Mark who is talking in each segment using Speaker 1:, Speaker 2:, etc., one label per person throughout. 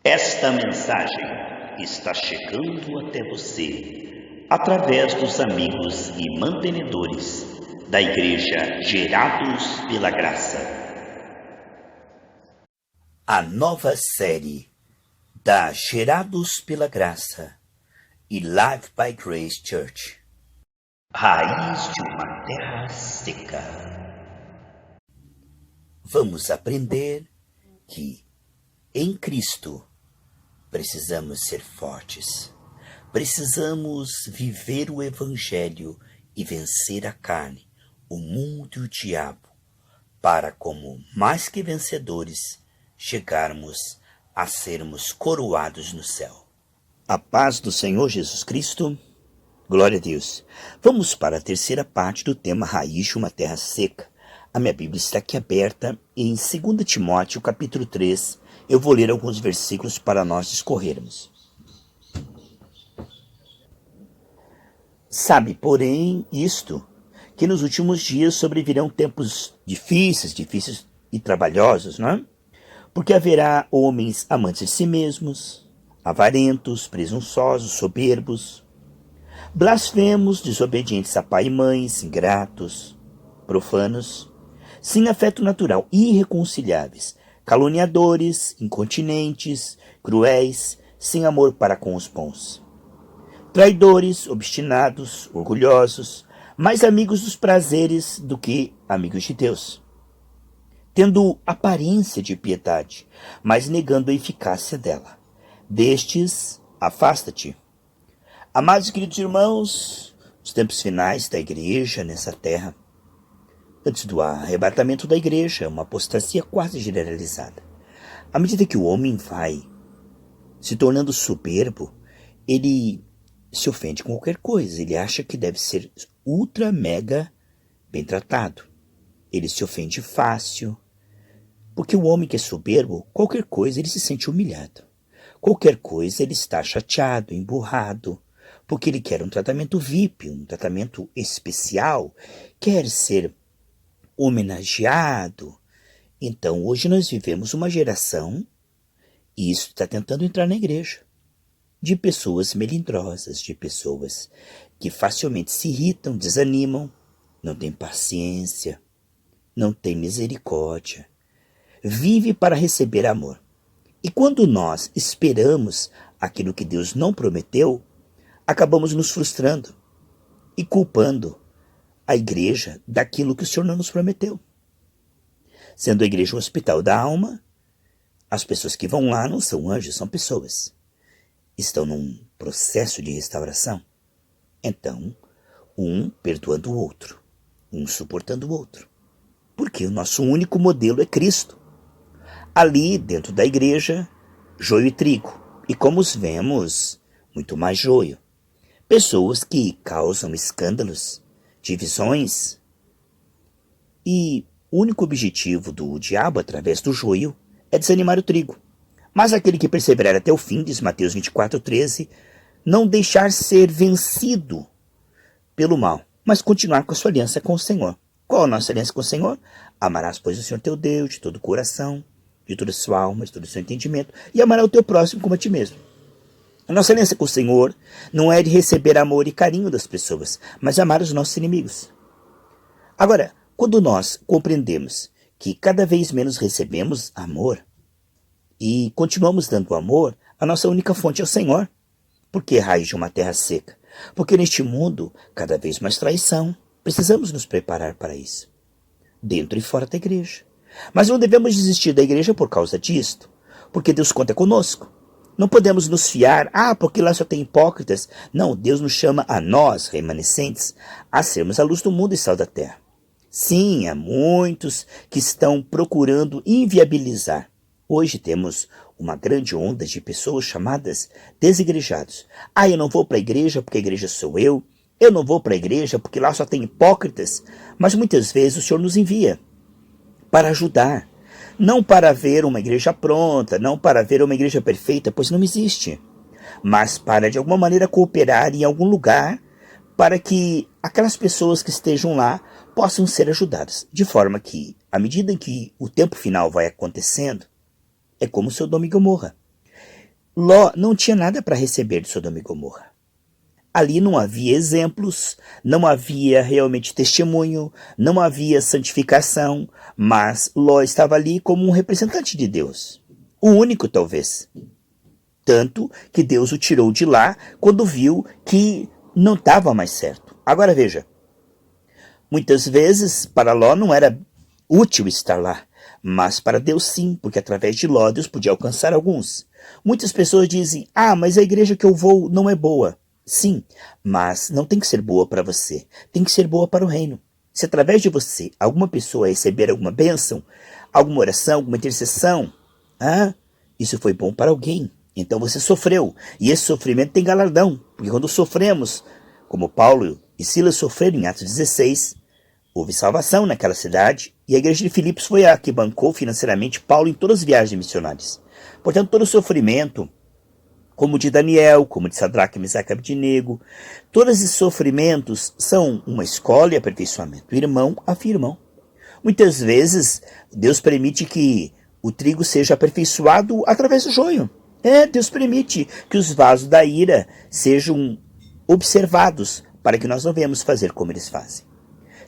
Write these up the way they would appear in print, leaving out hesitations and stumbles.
Speaker 1: Esta mensagem está chegando até você através dos amigos e mantenedores da Igreja Gerados pela Graça.
Speaker 2: A nova série da Gerados pela Graça e Life by Grace Church.
Speaker 1: Raiz de uma terra seca.
Speaker 2: Vamos aprender que em Cristo precisamos ser fortes. Precisamos viver o Evangelho e vencer a carne, o mundo e o diabo, para, como mais que vencedores, chegarmos a sermos coroados no céu. A paz do Senhor Jesus Cristo. Glória a Deus. Vamos para a terceira parte do tema Raiz de uma terra seca. A minha Bíblia está aqui aberta em 2 Timóteo, capítulo 3. Eu vou ler alguns versículos para nós discorrermos. Sabe, porém, isto, que nos últimos dias sobrevirão tempos difíceis e trabalhosos, não é? Porque haverá homens amantes de si mesmos, avarentos, presunçosos, soberbos, blasfemos, desobedientes a pai e mães, ingratos, profanos, sem afeto natural, irreconciliáveis, caluniadores, incontinentes, cruéis, sem amor para com os bons, traidores, obstinados, orgulhosos, mais amigos dos prazeres do que amigos de Deus, tendo aparência de piedade, mas negando a eficácia dela. Destes, afasta-te. Amados e queridos irmãos, os tempos finais da igreja nessa terra, antes do arrebatamento da igreja, uma apostasia quase generalizada. À medida que o homem vai se tornando soberbo, ele se ofende com qualquer coisa. Ele acha que deve ser ultra, mega bem tratado. Ele se ofende fácil. Porque o homem que é soberbo, qualquer coisa ele se sente humilhado. Qualquer coisa ele está chateado, emburrado. Porque ele quer um tratamento VIP, um tratamento especial. Quer ser homenageado. Então, hoje nós vivemos uma geração, e isso está tentando entrar na igreja, de pessoas melindrosas, de pessoas que facilmente se irritam, desanimam, não têm paciência, não têm misericórdia, vive para receber amor. E quando nós esperamos aquilo que Deus não prometeu, acabamos nos frustrando e culpando a igreja daquilo que o Senhor não nos prometeu. Sendo a igreja um hospital da alma, as pessoas que vão lá não são anjos, são pessoas. Estão num processo de restauração. Então, um perdoando o outro, um suportando o outro. Porque o nosso único modelo é Cristo. Ali, dentro da igreja, joio e trigo. E como os vemos, muito mais joio. Pessoas que causam escândalos, divisões. E o único objetivo do diabo, através do joio, é desanimar o trigo. Mas aquele que perseverar até o fim, diz Mateus 24:13, não deixar ser vencido pelo mal, mas continuar com a sua aliança com o Senhor. Qual a nossa aliança com o Senhor? Amarás, pois, o Senhor teu Deus de todo o coração, de toda a sua alma, de todo o seu entendimento, e amarás o teu próximo como a ti mesmo. A nossa aliança com o Senhor não é de receber amor e carinho das pessoas, mas amar os nossos inimigos. Agora, quando nós compreendemos que cada vez menos recebemos amor e continuamos dando amor, a nossa única fonte é o Senhor. Por que raiz de uma terra seca? Porque neste mundo, cada vez mais traição. Precisamos nos preparar para isso, dentro e fora da igreja. Mas não devemos desistir da igreja por causa disto, porque Deus conta conosco. Não podemos nos fiar, porque lá só tem hipócritas. Não, Deus nos chama a nós, remanescentes, a sermos a luz do mundo e sal da terra. Sim, há muitos que estão procurando inviabilizar. Hoje temos uma grande onda de pessoas chamadas desigrejados. Eu não vou para a igreja porque a igreja sou eu. Eu não vou para a igreja porque lá só tem hipócritas. Mas muitas vezes o Senhor nos envia para ajudar. Não para ver uma igreja pronta, não para ver uma igreja perfeita, pois não existe. Mas para de alguma maneira cooperar em algum lugar para que aquelas pessoas que estejam lá possam ser ajudadas. De forma que, à medida em que o tempo final vai acontecendo, é como Sodoma e Gomorra. Ló não tinha nada para receber de Sodoma e Gomorra. Ali não havia exemplos, não havia realmente testemunho, não havia santificação, mas Ló estava ali como um representante de Deus. O único, talvez. Tanto que Deus o tirou de lá quando viu que não estava mais certo. Agora veja, muitas vezes para Ló não era útil estar lá, mas para Deus sim, porque através de Ló Deus podia alcançar alguns. Muitas pessoas dizem, mas a igreja que eu vou não é boa. Sim, mas não tem que ser boa para você, tem que ser boa para o reino. Se através de você alguma pessoa receber alguma bênção, alguma oração, alguma intercessão, isso foi bom para alguém. Então você sofreu, e esse sofrimento tem galardão, porque quando sofremos, como Paulo e Silas sofreram em Atos 16, houve salvação naquela cidade, e a igreja de Filipos foi a que bancou financeiramente Paulo em todas as viagens missionárias. Portanto, todo o sofrimento, como de Daniel, como de Sadraque, Mesaque e Abednego, todos esses sofrimentos são uma escola e aperfeiçoamento. Irmão afia irmão. Muitas vezes, Deus permite que o trigo seja aperfeiçoado através do joio. Deus permite que os vasos da ira sejam observados para que nós não venhamos fazer como eles fazem.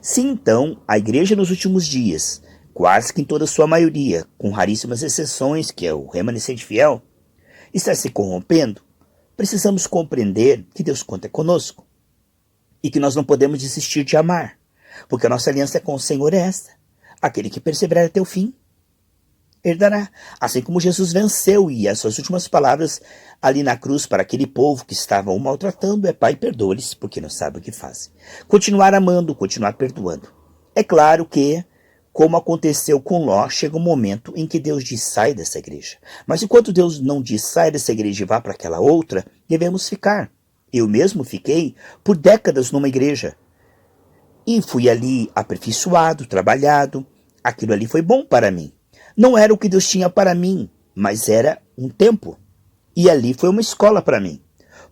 Speaker 2: Se então a igreja nos últimos dias, quase que em toda a sua maioria, com raríssimas exceções, que é o remanescente fiel, está se corrompendo, precisamos compreender que Deus conta conosco e que nós não podemos desistir de amar, porque a nossa aliança com o Senhor é esta: aquele que perseverar até o fim herdará. Assim como Jesus venceu, e as suas últimas palavras ali na cruz para aquele povo que estava o maltratando é: Pai, perdoa-lhes, porque não sabem o que fazem. Continuar amando, continuar perdoando. É claro que, como aconteceu com Ló, chega um momento em que Deus diz: sai dessa igreja. Mas enquanto Deus não diz: sai dessa igreja e vá para aquela outra, devemos ficar. Eu mesmo fiquei por décadas numa igreja. E fui ali aperfeiçoado, trabalhado. Aquilo ali foi bom para mim. Não era o que Deus tinha para mim, mas era um tempo. E ali foi uma escola para mim.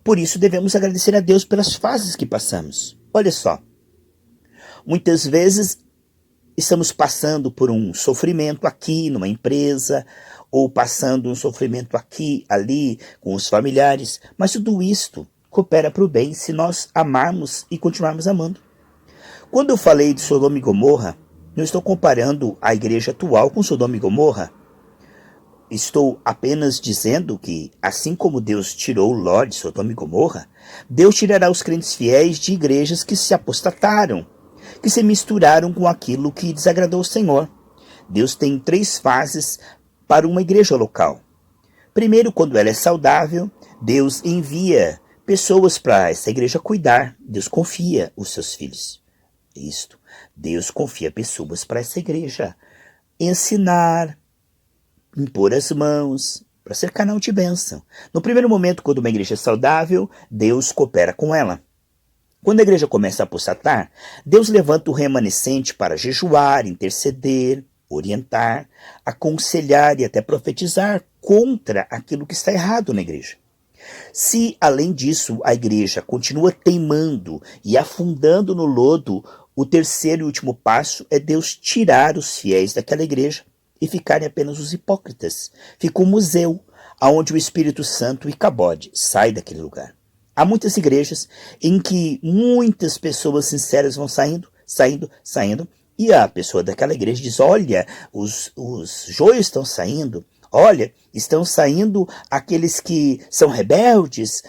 Speaker 2: Por isso devemos agradecer a Deus pelas fases que passamos. Olha só, muitas vezes estamos passando por um sofrimento aqui numa empresa, ou passando um sofrimento aqui, ali, com os familiares, mas tudo isto coopera para o bem se nós amarmos e continuarmos amando. Quando eu falei de Sodoma e Gomorra, não estou comparando a igreja atual com Sodoma e Gomorra. Estou apenas dizendo que, assim como Deus tirou Ló de Sodoma e Gomorra, Deus tirará os crentes fiéis de igrejas que se apostataram, que se misturaram com aquilo que desagradou o Senhor. Deus tem 3 fases para uma igreja local. Primeiro, quando ela é saudável, Deus envia pessoas para essa igreja cuidar. Deus confia os seus filhos. Isto. Deus confia pessoas para essa igreja ensinar, impor as mãos, para ser canal de bênção. No primeiro momento, quando uma igreja é saudável, Deus coopera com ela. Quando a igreja começa a apostatar, Deus levanta o remanescente para jejuar, interceder, orientar, aconselhar e até profetizar contra aquilo que está errado na igreja. Se, além disso, a igreja continua teimando e afundando no lodo, o terceiro e último passo é Deus tirar os fiéis daquela igreja e ficarem apenas os hipócritas. Fica um museu, onde o Espírito Santo e Icabode sai daquele lugar. Há muitas igrejas em que muitas pessoas sinceras vão saindo, e a pessoa daquela igreja diz: olha, os joios estão saindo, olha, estão saindo aqueles que são rebeldes,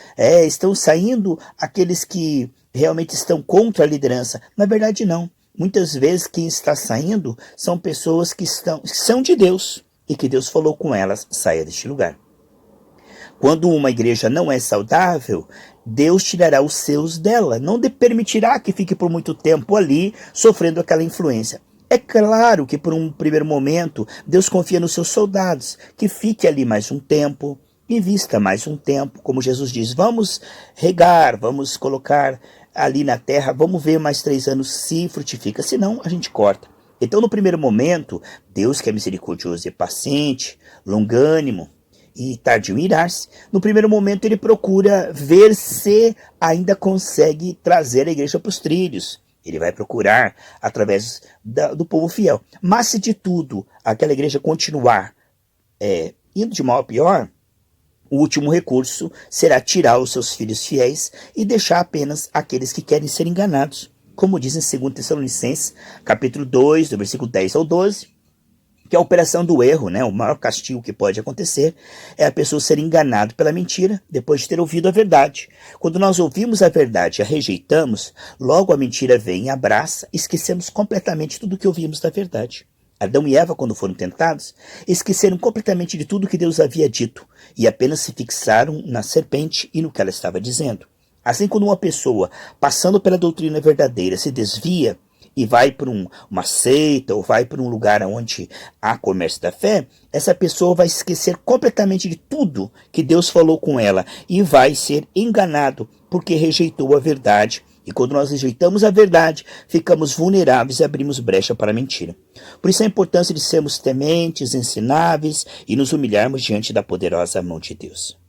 Speaker 2: estão saindo aqueles que realmente estão contra a liderança. Na verdade, não. Muitas vezes quem está saindo são pessoas que são de Deus e que Deus falou com elas: saia deste lugar. Quando uma igreja não é saudável, Deus tirará os seus dela, não permitirá que fique por muito tempo ali sofrendo aquela influência. É claro que por um primeiro momento Deus confia nos seus soldados, que fique ali mais um tempo, invista mais um tempo, como Jesus diz: vamos regar, vamos colocar ali na terra, vamos ver mais 3 anos se frutifica, senão a gente corta. Então no primeiro momento, Deus, que é misericordioso e paciente, longânimo e tardio em irar-se, no primeiro momento ele procura ver se ainda consegue trazer a igreja para os trilhos. Ele vai procurar através do povo fiel. Mas se de tudo aquela igreja continuar indo de mal a pior, O último recurso será tirar os seus filhos fiéis e deixar apenas aqueles que querem ser enganados. Como diz em 2 Tessalonicenses, capítulo 2, do versículo 10 ao 12, que a operação do erro, o maior castigo que pode acontecer, é a pessoa ser enganada pela mentira depois de ter ouvido a verdade. Quando nós ouvimos a verdade e a rejeitamos, logo a mentira vem e abraça, e esquecemos completamente tudo o que ouvimos da verdade. Adão e Eva, quando foram tentados, esqueceram completamente de tudo que Deus havia dito e apenas se fixaram na serpente e no que ela estava dizendo. Assim, quando uma pessoa, passando pela doutrina verdadeira, se desvia e vai para uma seita ou vai para um lugar onde há comércio da fé, essa pessoa vai esquecer completamente de tudo que Deus falou com ela e vai ser enganado porque rejeitou a verdade. E quando nós rejeitamos a verdade, ficamos vulneráveis e abrimos brecha para a mentira. Por isso a importância de sermos tementes, ensináveis e nos humilharmos diante da poderosa mão de Deus.